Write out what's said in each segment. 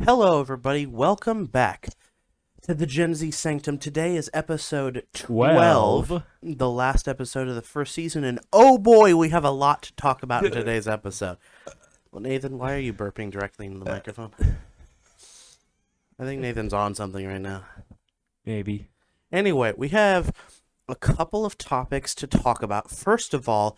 Hello, everybody. Welcome back to the Gen Z Sanctum. Today is episode 12, 12. the last episode of the first season, and oh boy, we have a lot to talk about in today's episode. Well, Nathan, why are you burping directly into the microphone? I think Nathan's on something right now. Maybe. Anyway, we have a couple of topics to talk about. First of all,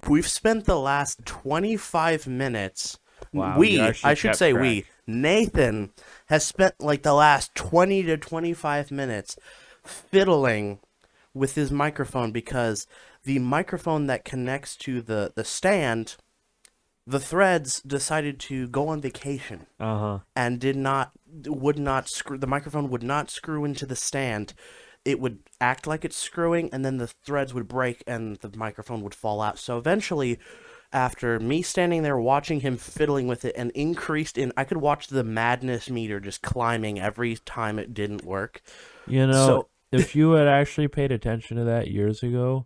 we've spent the last 25 minutes. Wow, you I actually should kept say we, track. Nathan has spent like the last 20 to 25 minutes fiddling with his microphone because the microphone that connects to the stand, the threads decided to go on vacation Uh-huh. and would not screw, the microphone would not screw into the stand. It would act like it's screwing, and then the threads would break and the microphone would fall out. So eventually, after me standing there watching him fiddling with it and I could watch the madness meter just climbing every time it didn't work. You know, So if you had actually paid attention to that years ago,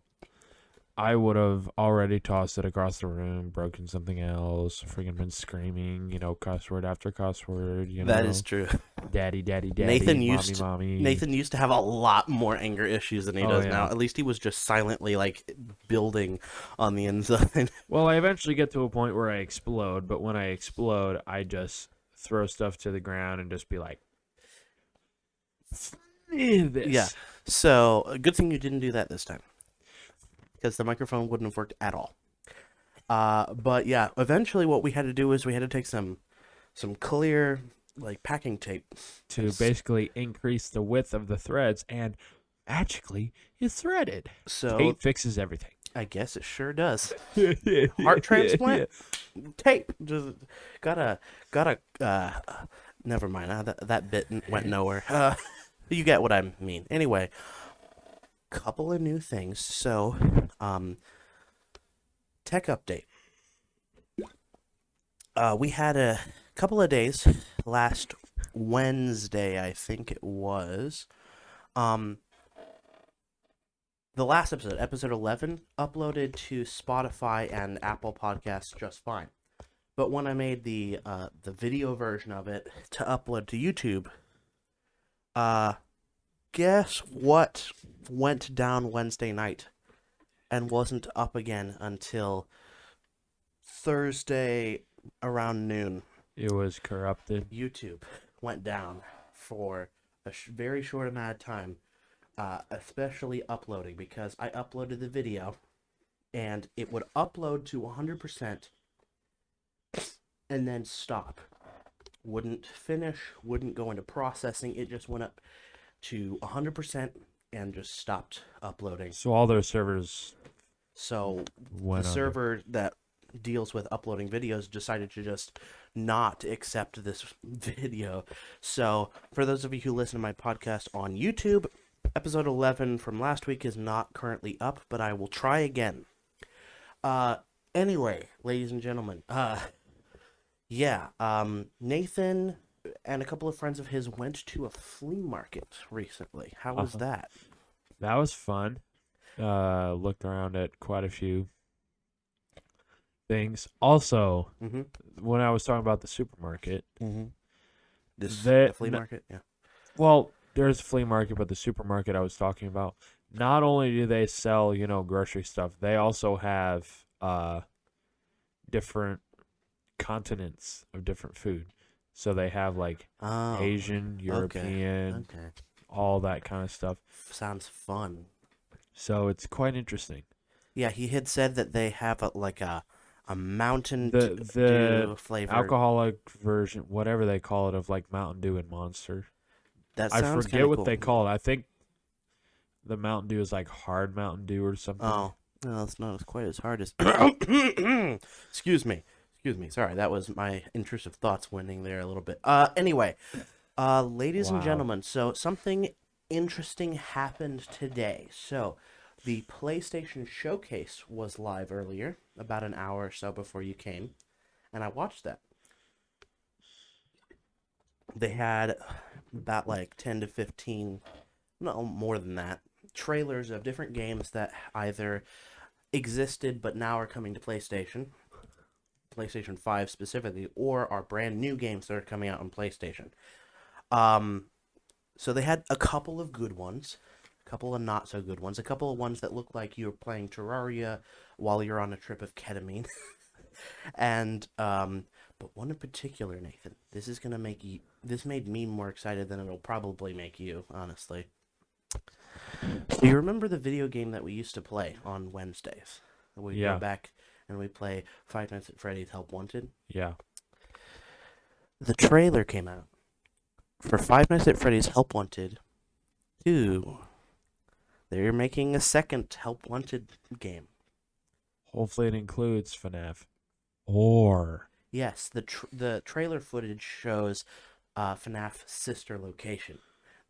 I would have already tossed it across the room, broken something else, freaking been screaming, cuss word after cuss word, that is true. daddy, daddy, daddy, Nathan mommy, used to, mommy. Nathan used to have a lot more anger issues than he Oh, does now. yeah. At least he was just silently like building on the inside. Well, I eventually get to a point where I explode, but when I explode, I just throw stuff to the ground and just be like, Yeah. this. So, a good thing you didn't do that this time because the microphone wouldn't have worked at all. But yeah, eventually what we had to do is we had to take some clear like packing tape and To basically increase the width of the threads, and magically it's threaded. so Tape fixes everything. I guess it sure does. Heart Yeah. transplant, tape. Just gotta. Never mind. That bit went nowhere. You get what I mean. Anyway, couple of new things. So, tech update. We had a couple of days last Wednesday, I think it was. Um, the last episode, episode 11, uploaded to Spotify and Apple Podcasts just fine. But when I made the video version of it to upload to YouTube, uh, guess what went down Wednesday night and wasn't up again until Thursday around noon? It was corrupted. YouTube went down for a very short amount of time, especially uploading because I uploaded the video and it would upload to 100% and then stop. Wouldn't finish, wouldn't go into processing. It just went up to 100% and just stopped uploading. So all their servers So the went under. server that deals with uploading videos decided to just not accept this video. So for those of you who listen to my podcast on YouTube, episode 11 from last week is not currently up, but I will try again. Uh anyway, ladies and gentlemen, Nathan and a couple of friends of his went to a flea market recently. How was Uh-huh. that? That was fun. Looked around at quite a few things. Also, Mm-hmm. when I was talking about the supermarket, Mm-hmm. The that flea market? Yeah. well, there's a flea market, but the supermarket I was talking about, not only do they sell, grocery stuff, they also have different continents of different food. So they have like Oh, Asian, okay. European, Okay. all that kind of stuff. Sounds fun. So it's quite interesting. Yeah, he had said that they have a Mountain The Dew flavored. alcoholic version, whatever they call it, of like Mountain Dew and Monster. That I sounds kind forget of what cool. they call it. I think the Mountain Dew is like hard Mountain Dew or something. Oh, no, it's not as quite as hard as. Excuse me. Excuse me. Sorry, that was my intrusive thoughts winning there a little bit. Anyway, ladies and Wow. gentlemen, so something interesting happened today. So, the PlayStation Showcase was live earlier, about an hour or so before you came, and I watched that. They had about like 10 to 15, no more than that, trailers of different games that either existed but now are coming to PlayStation, PlayStation 5 specifically, or are brand new games that are coming out on PlayStation. Um, so they had a couple of good ones, a couple of not so good ones, a couple of ones that look like you're playing Terraria while you're on a trip of ketamine, and but one in particular, Nathan, this is gonna make you. This made me more excited than it'll probably make you, honestly. So you remember the video game that we used to play on Wednesdays? We go Yeah. back and we play Five Nights at Freddy's Help Wanted. Yeah. The trailer came out for Five Nights at Freddy's Help Wanted 2. They're making a second Help Wanted game. Hopefully it includes FNAF. Or Yes, the trailer footage shows FNAF's sister location.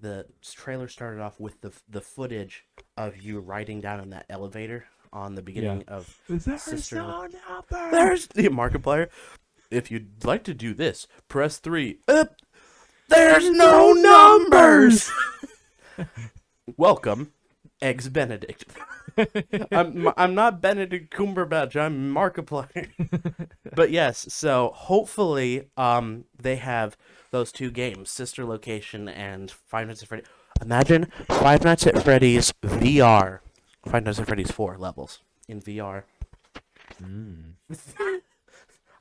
The trailer started off with the footage of you riding down in that elevator on the yeah. beginning of There's Sister. no number. There's the Markiplier. If you'd like to do this, press 3. There's no numbers. Welcome, Eggs Benedict. I'm not Benedict Cumberbatch. I'm Markiplier. But yes, so hopefully they have those two games, Sister Location and Five Nights at Freddy's. Imagine Five Nights at Freddy's VR. Five Nights at Freddy's 4 levels in VR. Mm.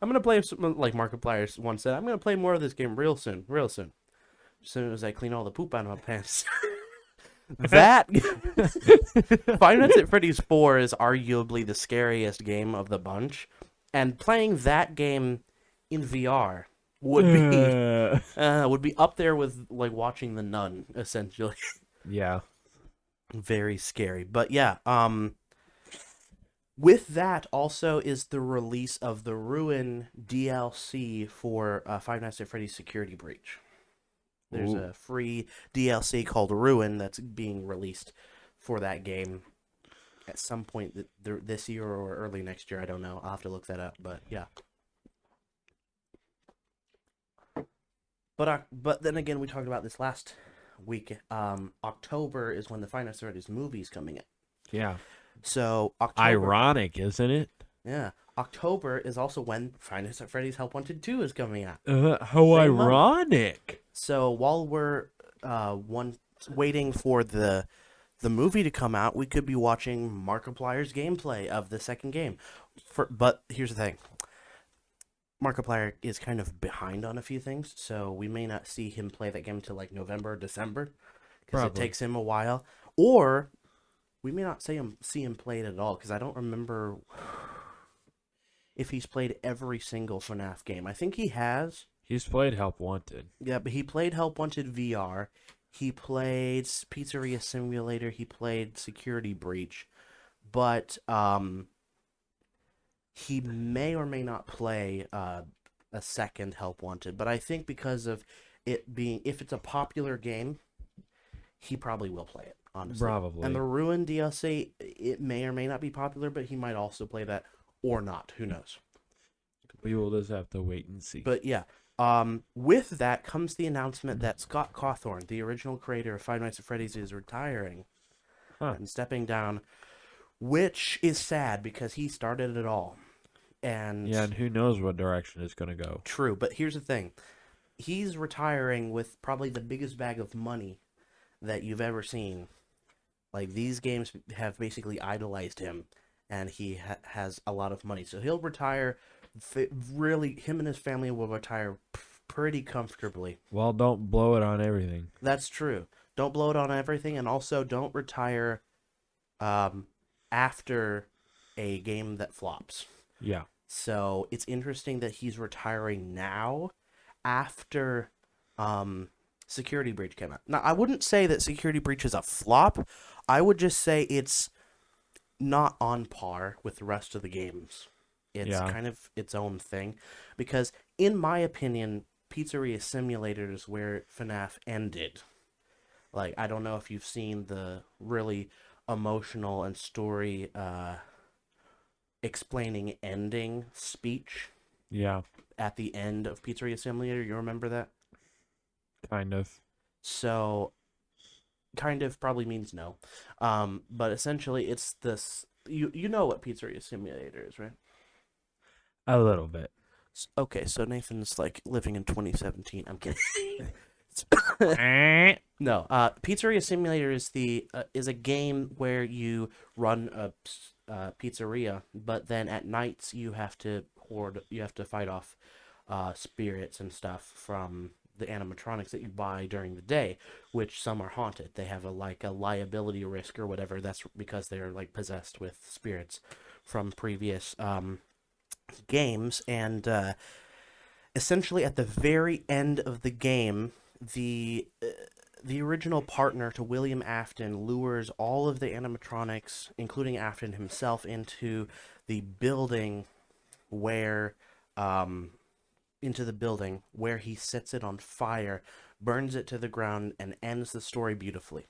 I'm gonna play some, like Markiplier once said. I'm gonna play more of this game real soon, As soon as I clean all the poop out of my pants. That Five Nights at Freddy's 4 is arguably the scariest game of the bunch, and playing that game in VR would be up there with like watching The Nun, essentially. Yeah. Very scary, but yeah. With that also is the release of the Ruin DLC for Five Nights at Freddy's Security Breach. There's Ooh. a free DLC called Ruin that's being released for that game at some point this year or early next year. I don't know. I'll have to look that up. But yeah. But then again, we talked about this last week. October is when the Five Nights at Freddy's movie's coming in. Yeah. So October. Ironic, isn't it? Yeah. October is also when Five Nights at Freddy's Help Wanted 2 is coming out. How Same month. ironic. So while we're waiting for the movie to come out, we could be watching Markiplier's gameplay of the second game. But here's the thing. Markiplier is kind of behind on a few things, so we may not see him play that game until like November or December, because it takes him a while. Or we may not see him play it at all, because I don't remember if he's played every single FNAF game. I think he has. He's played Help Wanted. Yeah, but he played Help Wanted VR. He played Pizzeria Simulator. He played Security Breach. But he may or may not play a second Help Wanted. But I think because of it being, if it's a popular game, he probably will play it, honestly. Probably. And the Ruin DLC, it may or may not be popular, but he might also play that or not. Who knows? We will just have to wait and see. But yeah. With that comes the announcement that Scott Cawthorn, the original creator of Five Nights at Freddy's, is retiring and stepping down, which is sad because he started it all. And who knows what direction it's going to go. True, but here's the thing. He's retiring with probably the biggest bag of money that you've ever seen. Like, these games have basically idolized him, and he has a lot of money. So he'll retire. Really, him and his family will retire pretty comfortably. Well, don't blow it on everything. That's true. Don't blow it on everything, and also don't retire after a game that flops. Yeah. So it's interesting that he's retiring now after Security Breach came out. Now, I wouldn't say that Security Breach is a flop. I would just say it's not on par with the rest of the games. It's kind of its own thing. Because, in my opinion, Pizzeria Simulator is where FNAF ended. Like, I don't know if you've seen the really emotional and story explaining ending speech. Yeah. At the end of Pizzeria Simulator. You remember that? Kind of. So, kind of probably means no. But essentially, it's this... You know what Pizzeria Simulator is, right? A little bit. Okay, so Nathan's like living in 2017. I'm kidding. Eh. No, Pizzeria Simulator is a game where you run a pizzeria, but then at nights you have to fight off spirits and stuff from the animatronics that you buy during the day, which some are haunted. They have a liability risk or whatever. That's because they're like possessed with spirits from previous games, and essentially at the very end of the game, the original partner to William Afton lures all of the animatronics, including Afton himself, into the building where um, he sets it on fire, burns it to the ground, and ends the story beautifully.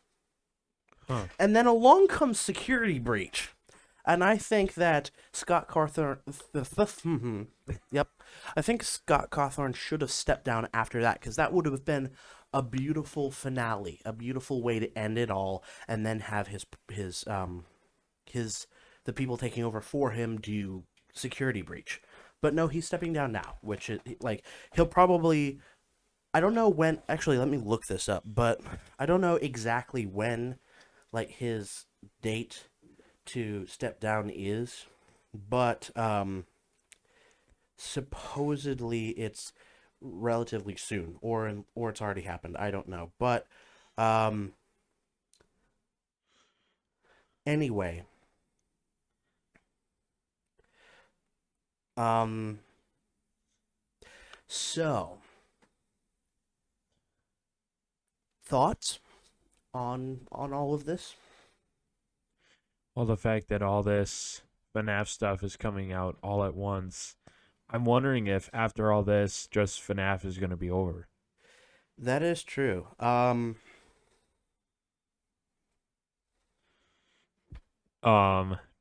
Huh. And then along comes Security Breach. And I think that Scott Cawthorn, yep, I think Scott Cawthorn should have stepped down after that because that would have been a beautiful finale, a beautiful way to end it all, and then have his the people taking over for him do Security Breach. But no, he's stepping down now, which is like he'll probably. I don't know when. Actually, let me look this up. But I don't know exactly when, like his date to step down is, but supposedly it's relatively soon, or it's already happened. I don't know, but um, anyway, um, so thoughts on all of this? Well, the fact that all this FNAF stuff is coming out all at once, I'm wondering if after all this, just FNAF is going to be over. That is true.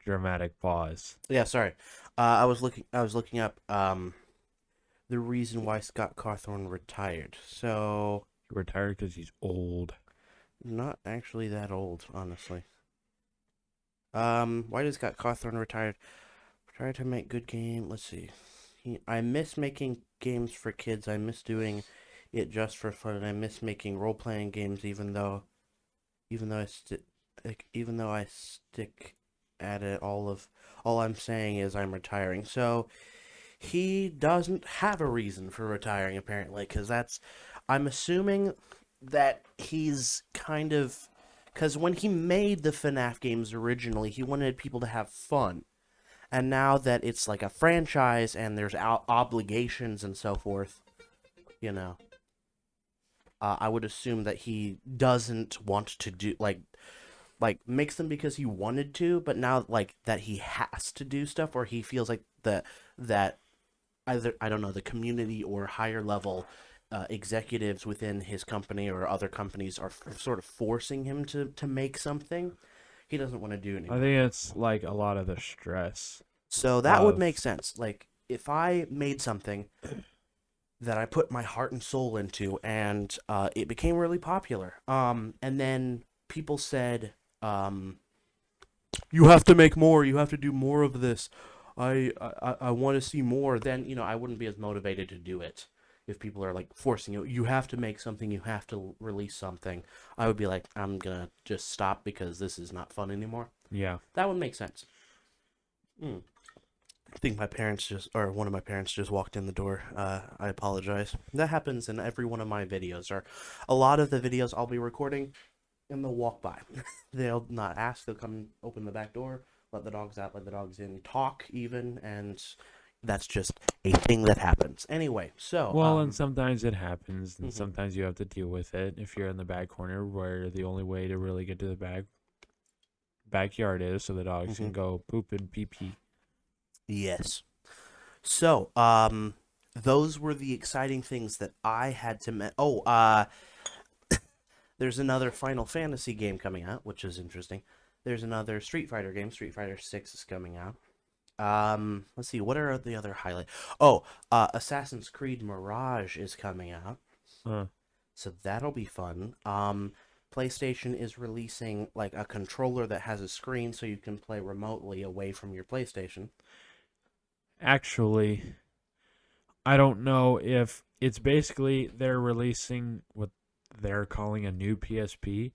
Dramatic pause. Yeah, sorry. I was looking up the reason why Scott Cawthorn retired. So He retired because he's old. not actually that old, honestly. Why did Scott Cawthorn retire? Retired to make good game. Let's see. I miss making games for kids. I miss doing it just for fun, and I miss making role playing games. Even though even though I stick at it, all I'm saying is I'm retiring. So he doesn't have a reason for retiring apparently, because that's I'm assuming that he's kind of because when he made the FNAF games originally, he wanted people to have fun. And now that it's like a franchise and there's obligations and so forth, you know, I would assume that he doesn't want to do like makes them because he wanted to, but now like that he has to do stuff, or he feels like that either I don't know the community or higher level executives within his company or other companies are sort of forcing him to make something. He doesn't want to do I anymore. think it's like a lot of the stress So that would make of. sense. Like if I made something that I put my heart and soul into, and it became really popular. And then people said, "You have to make more. You have to do more of this. I want to see more." Then I wouldn't be as motivated to do it. If people are like forcing you, you have to make something. You have to release something. I would be like, I'm gonna just stop because this is not fun anymore. Yeah. That would make sense. Hmm. I think my parents or one of my parents just walked in the door. I apologize. That happens in every one of my videos, or a lot of the videos I'll be recording, and they'll walk by. They'll not ask. They'll come open the back door, let the dogs out, let the dogs in, talk even, and that's just a thing that happens. Anyway, so Well, and sometimes it happens, and mhm. sometimes you have to deal with it if you're in the back corner where the only way to really get to the backyard is so the dogs can Mhm. go poop and pee pee. Yes. So those were the exciting things that I had to. Oh, there's another Final Fantasy game coming out, which is interesting. There's another Street Fighter game. Street Fighter 6 is coming out. Let's see. What are the other highlights? Oh, Assassin's Creed Mirage is coming out, Huh. so that'll be fun. PlayStation is releasing like a controller that has a screen, so you can play remotely away from your PlayStation. Actually, I don't know if it's basically they're releasing what they're calling a new PSP.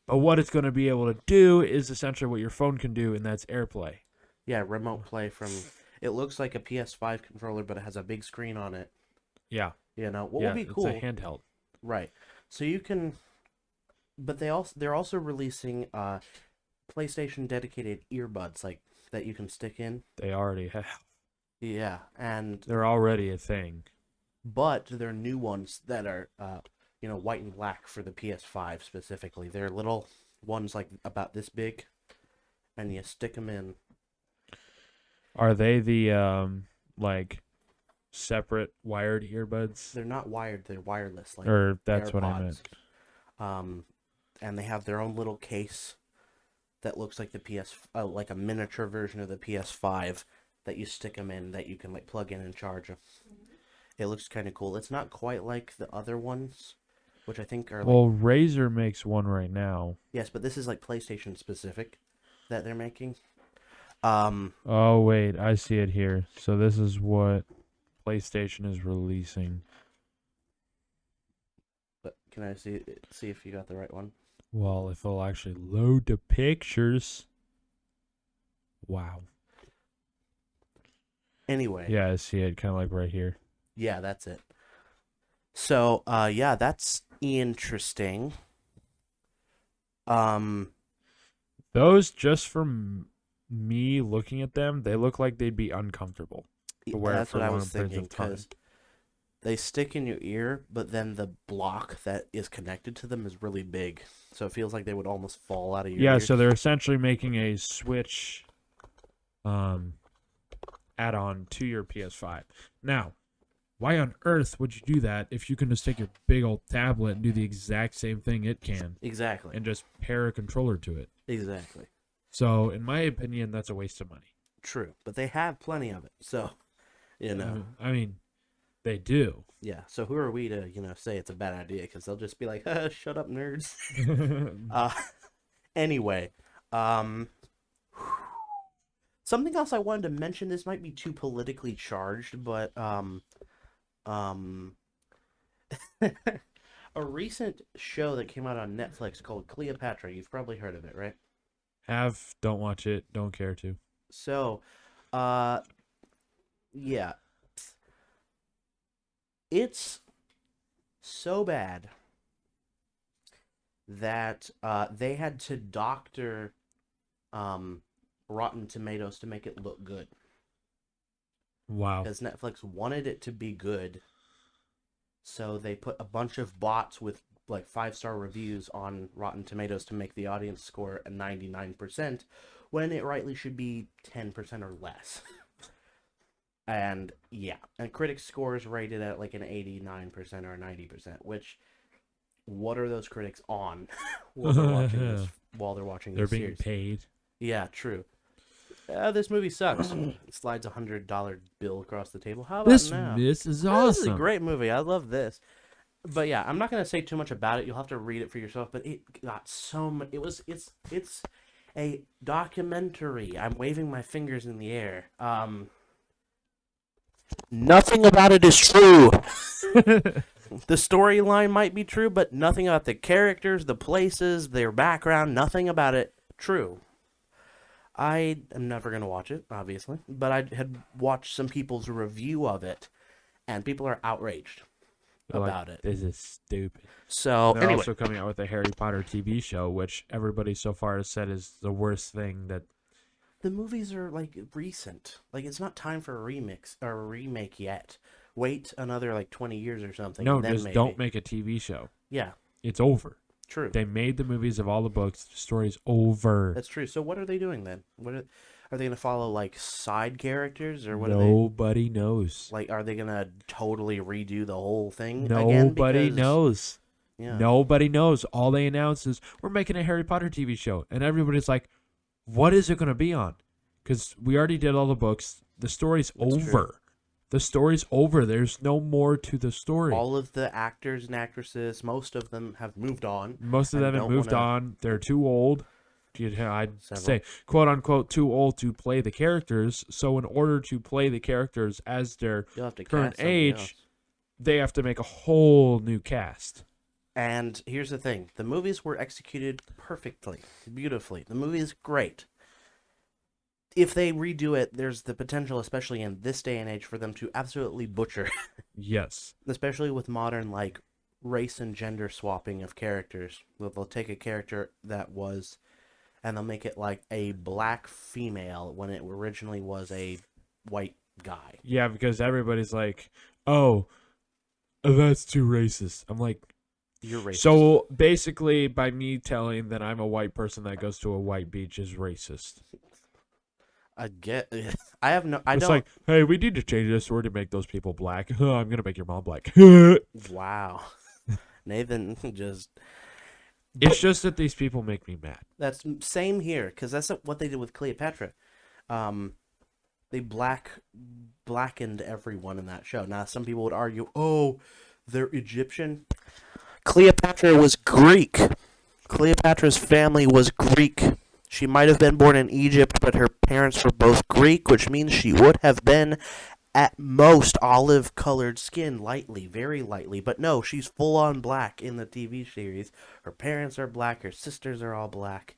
But what it's going to be able to do is essentially what your phone can do, and that's AirPlay. Yeah, remote play from. It looks like a PS5 controller, but it has a big screen on it. Yeah. You know what Yeah, will be it's cool, a handheld. right? So you can, but they're also releasing PlayStation dedicated earbuds like that you can stick in. They already have. Yeah, and They're already a thing. but they're new ones that are white and black for the PS5 specifically. They're little ones like about this big, and you stick them in. Are they the like separate wired earbuds? They're not wired; they're wireless, like Or that's what I AirPods. meant. And they have their own little case that looks like the like a miniature version of the PS5 that you stick them in that you can like plug in and charge them. It looks kind of cool. It's not quite like the other ones, which I think are like Well, Razer makes one right now. yes, but this is like PlayStation specific that they're making. Oh wait, I see it here. So this is what PlayStation is releasing. But can I see if you got the right one? Well, if it'll actually load the pictures. Wow. Anyway. Yeah, I see it kind of like right here. Yeah, that's it. So, yeah, that's interesting. Those, just from me looking at them, they look like they'd be uncomfortable. To wear that's for what I long was periods thinking of time. because they stick in your ear, but then the block that is connected to them is really big, so it feels like they would almost fall out of your Yeah, ear. so they're essentially making a Switch add-on to your PS5. Now, why on earth would you do that if you can just take your big old tablet and do the exact same thing it can Exactly. and just pair a controller to it? Exactly. So, in my opinion, that's a waste of money. True, but they have plenty of it, so I mean, they do. Yeah. So who are we to say it's a bad idea? Because they'll just be like, "Shut up, nerds." Anyway, something else I wanted to mention. This might be too politically charged, but a recent show that came out on Netflix called Cleopatra. You've probably heard of it, right? Don't watch it, don't care to. So, yeah. It's so bad that they had to doctor Rotten Tomatoes to make it look good. Wow. Because Netflix wanted it to be good, so they put a bunch of bots with like 5-star reviews on Rotten Tomatoes to make the audience score a 99%, when it rightly should be 10% or less. And yeah, and critics' scores rated at like an 89% or a 90%, which, what are those critics on while they're watching this? While they're watching They're this being series? paid. Yeah, true. This movie sucks. It slides $100 bill across the table. How about This now? is This is awesome. a great movie. I love this. But yeah, I'm not gonna say too much about it. You'll have to read it for yourself. But it got so much. It's a documentary. I'm waving my fingers in the air. Nothing about it is true. The storyline might be true, but nothing about the characters, the places, their background, nothing about it true. I am never going to watch it, obviously, but I had watched some people's review of it, and people are outraged about it. This is stupid. So, They're anyway. also coming out with a Harry Potter TV show, which everybody so far has said is the worst thing that... The movies are, like, recent. Like, it's not time for a remix or a remake yet. Wait another, like, 20 years or something. No, and then just maybe. don't make a TV show. Yeah. It's over. True. They made the movies of all the books. The story's over. That's true. So what are they doing then? What are they going to follow, like, side characters? Or what Nobody knows. Like, are they going to totally redo the whole thing again? Nobody knows. Yeah. Nobody knows. All they announce is, we're making a Harry Potter TV show. And everybody's like, what is it going to be on? Because we already did all the books. The story's over. True. The story's over. There's no more to the story. All of the actors and actresses, most of them have moved on. Most of them have moved on. They're too old I'd Several. say, quote unquote, too old to play the characters. So in order to play the characters as their You'll have to current cast somebody age, else. they have to make a whole new cast. And here's the thing: the movies were executed perfectly, beautifully. The movie is great. If they redo it, there's the potential, especially in this day and age, for them to absolutely butcher, Yes. especially with modern like race and gender swapping of characters. They'll take a character that was, and they'll make it like a black female when it originally was a white guy. Yeah, because everybody's like, oh, that's too racist. I'm like, You're racist. so basically, by me telling that I'm a white person that goes to a white beach is racist. I get. I have no. I It's don't. like, hey, we need to change this word to make those people black. I'm gonna make your mom black. Wow. Nathan just. It's just that these people make me mad. That's same here, because that's what they did with Cleopatra. They blackened everyone in that show. Now, some people would argue, oh, they're Egyptian. Cleopatra was Greek. Cleopatra's family was Greek. She might have been born in Egypt, but her parents were both Greek, which means she would have been at most olive-colored skin, lightly, very lightly. But no, she's full-on black in the TV series. Her parents are black. Her sisters are all black.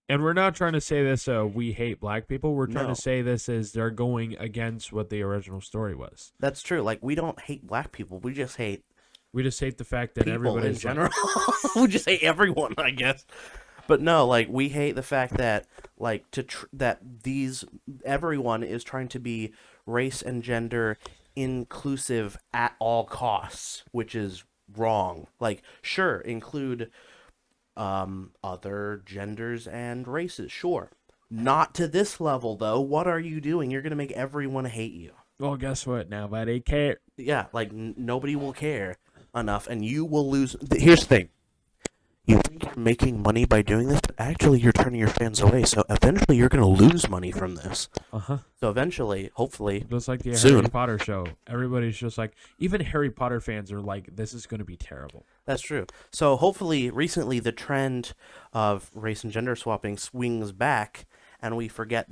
And we're not trying to say this, we hate black people. We're trying No. to say this as they're going against what the original story was. That's true. Like, we don't hate black people. We just hate We just hate the fact that people in everybody's general. We just hate everyone, I guess. But no, like, we hate the fact that like everyone is trying to be race and gender inclusive at all costs, which is wrong. Like, sure, include other genders and races, sure. Not to this level though. What are you doing? You're gonna make everyone hate you. well, guess what? Nobody cares. Yeah, like nobody will care enough, and you will lose. Here's the thing: you think you're making money by doing this, but actually you're turning your fans away. So eventually, you're gonna lose money from this. So eventually, hopefully, Just like the Soon. Harry Potter show. Everybody's just like, even Harry Potter fans are like, this is going to be terrible. that's true. So hopefully, recently the trend of race and gender swapping swings back, and we forget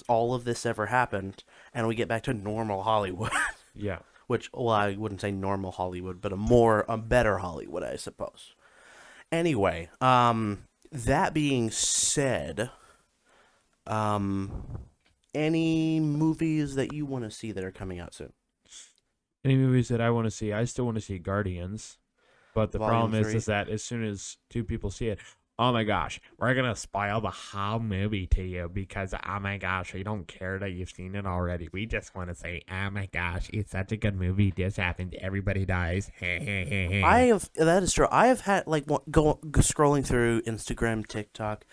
all of this ever happened, and we get back to normal Hollywood. Yeah. Which, well, I wouldn't say normal Hollywood, but a better Hollywood, I suppose. Anyway, that being said, any movies that you want to see that are coming out soon? Any movies that I want to see, I still want to see Guardians. But the Volume problem 3. is that as soon as two people see it, oh my gosh, we're going to spoil the whole movie to you because, oh my gosh, we don't care that you've seen it already. We just want to say, oh my gosh, it's such a good movie. This happened. Everybody dies. That is true. I have had, like, scrolling through Instagram, TikTok,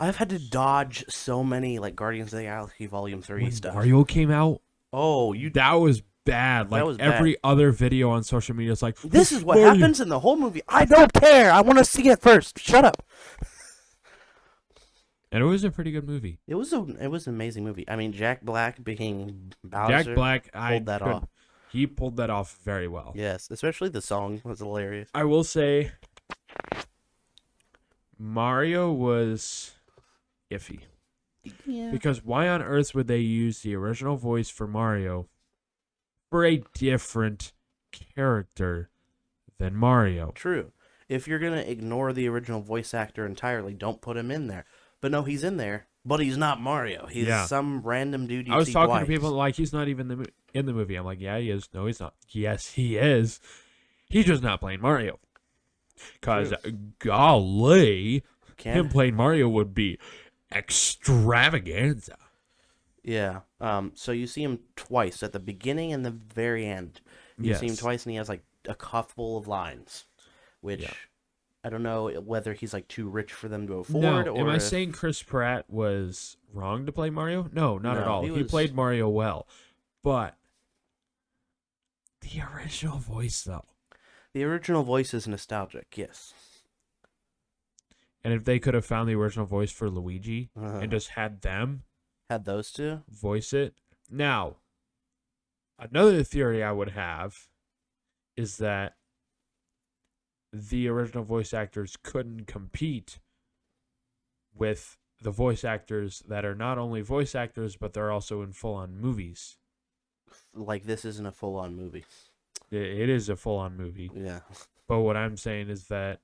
I've had to dodge so many, like, Guardians of the Galaxy Volume 3 When stuff. Mario came out, Oh, that was bad. Like, was every other video on social media is like, this is what Mario. happens in the whole movie. I don't care. I want to see it first. Shut up. And it was a pretty good movie. It was an amazing movie. I mean, Jack Black being Bowser. Jack Black, off. He pulled that off very well. Yes, especially the song was hilarious. I will say, Mario was iffy. Yeah. Because why on earth would they use the original voice for Mario for a different character than Mario? True. If you're gonna ignore the original voice actor entirely, don't put him in there. But no, he's in there. But he's not Mario. He's some random dude you see I was talking twice. to people like he's not even in the movie. I'm like, yeah, he is. No, he's not. Yes, he is. He's just not playing Mario. Because, golly, him playing Mario would be extravaganza. Yeah. So you see him twice at the beginning and the very end. You see him twice, and he has like a couple of lines, which I don't know whether he's like too rich for them to afford. No, or am I saying Chris Pratt was wrong to play Mario? No, not at No, all. he He was- played Mario well, but the original voice though. the original voice is nostalgic? Yes. And if they could have found the original voice for Luigi and just had them Had those two. voice it. Now, another theory I would have is that the original voice actors couldn't compete with the voice actors that are not only voice actors, but they're also in full-on movies. Like, this isn't a full-on movie. It is a full-on movie. Yeah. But what I'm saying is that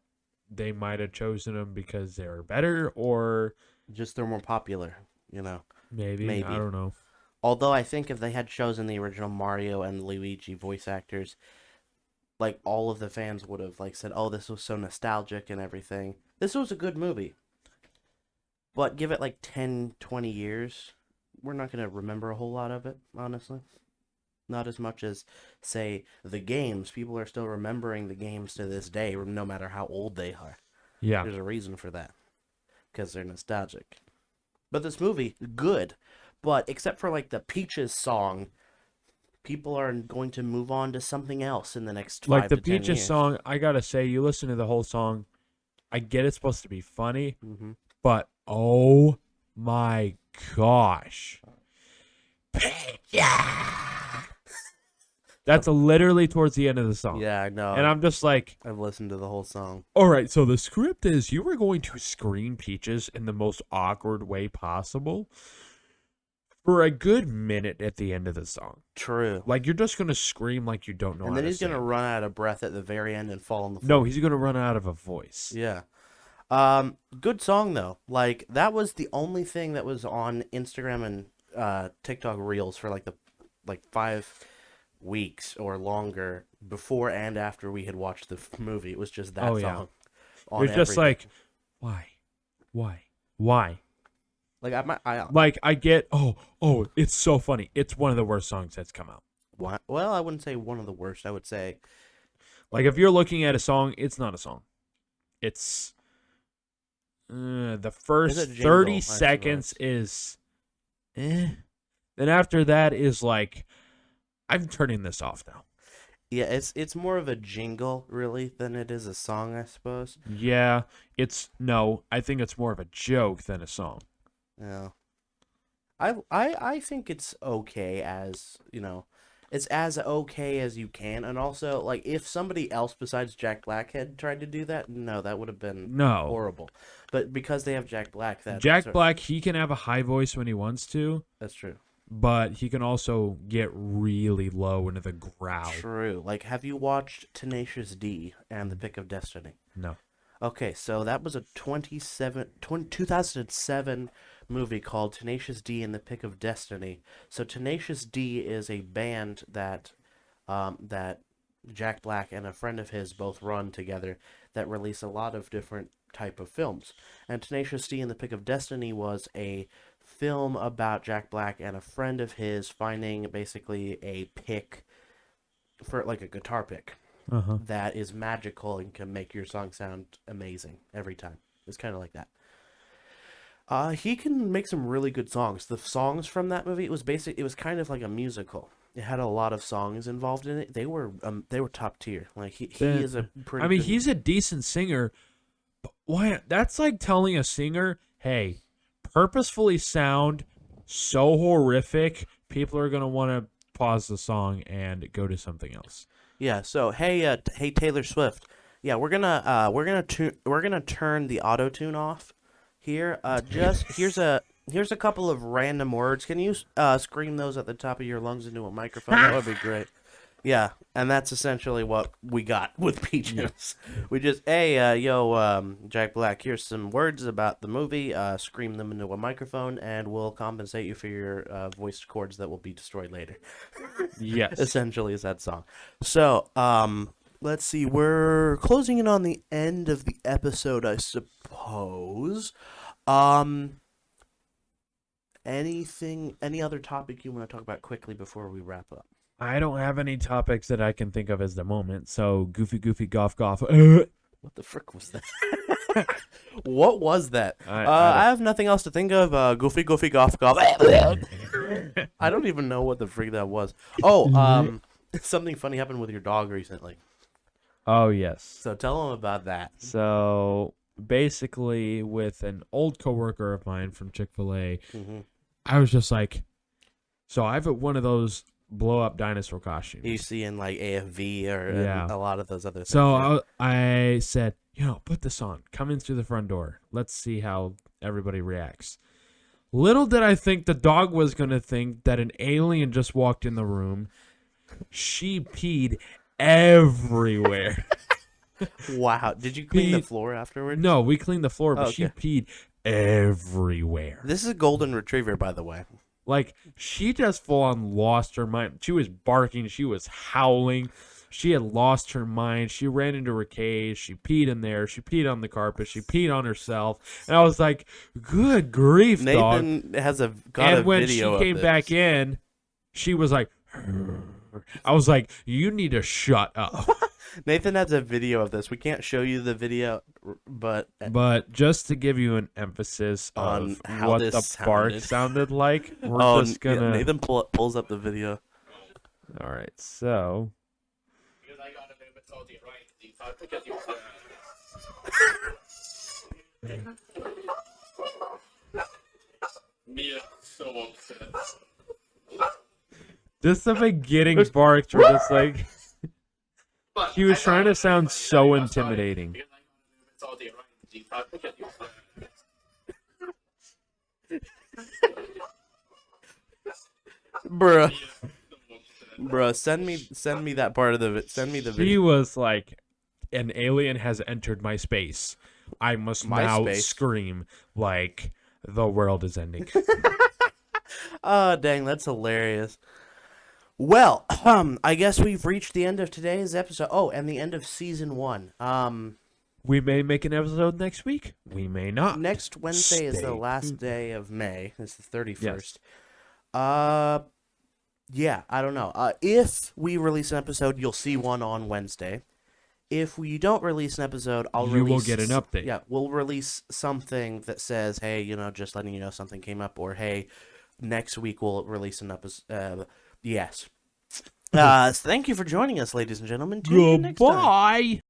they might have chosen them because they're better, or Just they're more popular, you know. maybe. I don't know. Although I think if they had chosen the original Mario and Luigi voice actors, like, all of the fans would have, like, said, oh, this was so nostalgic and everything. This was a good movie. But give it, like, 10, 20 years, we're not going to remember a whole lot of it, honestly. Not as much as, say, the games. People are still remembering the games to this day, no matter how old they are. Yeah. There's a reason for that. Because they're nostalgic. But this movie, good. But except for, like, the Peaches song, people are going to move on to something else in the next 5 Like the to 10 years. Peaches song, I gotta say, you listen to the whole song, I get it's supposed to be funny, Mm-hmm. but oh my gosh. That's literally towards the end of the song. Yeah, I know. And I'm just like, I've listened to the whole song. all right, so the script is you were going to scream Peaches in the most awkward way possible for a good minute at the end of the song. True. Like, you're just going to scream like you don't know And how then to he's going to sing. run out of breath at the very end and fall on the floor. No, he's going to run out of a voice. Yeah. Good song, though. Like, that was the only thing that was on Instagram and TikTok Reels for, like, 5 weeks or longer before and after we had watched the movie. It was just that Oh, yeah. song. It was just like, why? Like, Like, I get, oh, it's so funny. It's one of the worst songs that's come out. well, I wouldn't say one of the worst. I would say, Like, if you're looking at a song, it's not a song. It's the first It's a jingle, 30 I seconds suppose. is Then after that is like, I'm turning this off now. yeah, it's more of a jingle, really, than it is a song, I suppose. Yeah, I think it's more of a joke than a song. Yeah. I think it's okay as, it's as okay as you can. And also, like, if somebody else besides Jack Black had tried to do that, no, that would have been No. horrible. But because they have Jack Black, Black, he can have a high voice when he wants to, that's true. but he can also get really low into the growl. True. Like, have you watched Tenacious D and The Pick of Destiny? No. Okay, so that was a 2007 movie called Tenacious D and the Pick of Destiny. So Tenacious D is a band that Jack Black and a friend of his both run together that release a lot of different type of films. And Tenacious D and the Pick of Destiny was a film about Jack Black and a friend of his finding basically a pick for like a guitar pick Uh-huh. that is magical and can make your song sound amazing every time. It's kind of like that. He can make some really good songs. The songs from that movie, it was kind of like a musical. It had a lot of songs involved in it. They were top tier. Like he is a pretty. I mean, good... he's a decent singer, but why? That's like telling a singer, "Hey, purposefully sound so horrific, people are gonna want to pause the song and go to something else." Yeah. So hey Taylor Swift. Yeah, we're gonna turn the auto tune off here. Just here's a couple of random words. Can you scream those at the top of your lungs into a microphone? That would be great. Yeah, and that's essentially what we got with Peaches. We just, hey, Jack Black, here's some words about the movie. Scream them into a microphone, and we'll compensate you for your voice cords that will be destroyed later. Yes. Essentially is that song. So, let's see. We're closing in on the end of the episode, I suppose. Any other topic you want to talk about quickly before we wrap up? I don't have any topics that I can think of as the moment. So goofy, golf. What the frick was that? What was that? I have nothing else to think of. Goofy, golf. I don't even know what the frick that was. Oh, something funny happened with your dog recently. Oh, yes. So tell them about that. So basically, with an old coworker of mine from Chick-fil-A, Mm-hmm. I was just like, so I have one of those blow up dinosaur costumes. You see in like AFV or Yeah. a lot of those other things. So I said, put this on. Come in through the front door. Let's see how everybody reacts. Little did I think the dog was going to think that an alien just walked in the room. She peed everywhere. Wow. Did you clean the floor afterwards? No, we cleaned the floor, but she Okay. peed everywhere. This is a golden retriever, by the way. Like, she just full on lost her mind. She was barking. She was howling. She had lost her mind. She ran into her cage. She peed in there. She peed on the carpet. She peed on herself. And I was like, good grief, dog. Nathan has got a video of And when she came this. back in, she was like, I was like, you need to shut up. Nathan has a video of this. We can't show you the video, but But just to give you an emphasis On of how what this the bark sounded. sounded like, we're just yeah, gonna. Nathan pulls up the video. All right, so Because I got a bit of a salty right these are because you Me so upset. just the beginning barks were just like But he was I trying got- to sound I so got intimidating. Because I got a bit of a salty right these are because you Bruh, send me that part of send me the He video. was like, an alien has entered my space. I must now space? scream like the world is ending. Oh, dang, that's hilarious. Well, I guess we've reached the end of today's episode. Oh, and the end of season 1. We may make an episode next week. We may not. Next Wednesday is Stay the last tuned. day of May. It's the 31st. Yes. Yeah, I don't know. If we release an episode, you'll see one on Wednesday. If we don't release an episode, I'll You will release... get an update. Yeah, we'll release something that says, hey, just letting you know something came up, or hey, next week we'll release an episode. Yes. Thank you for joining us, ladies and gentlemen. Tune in next time. Goodbye.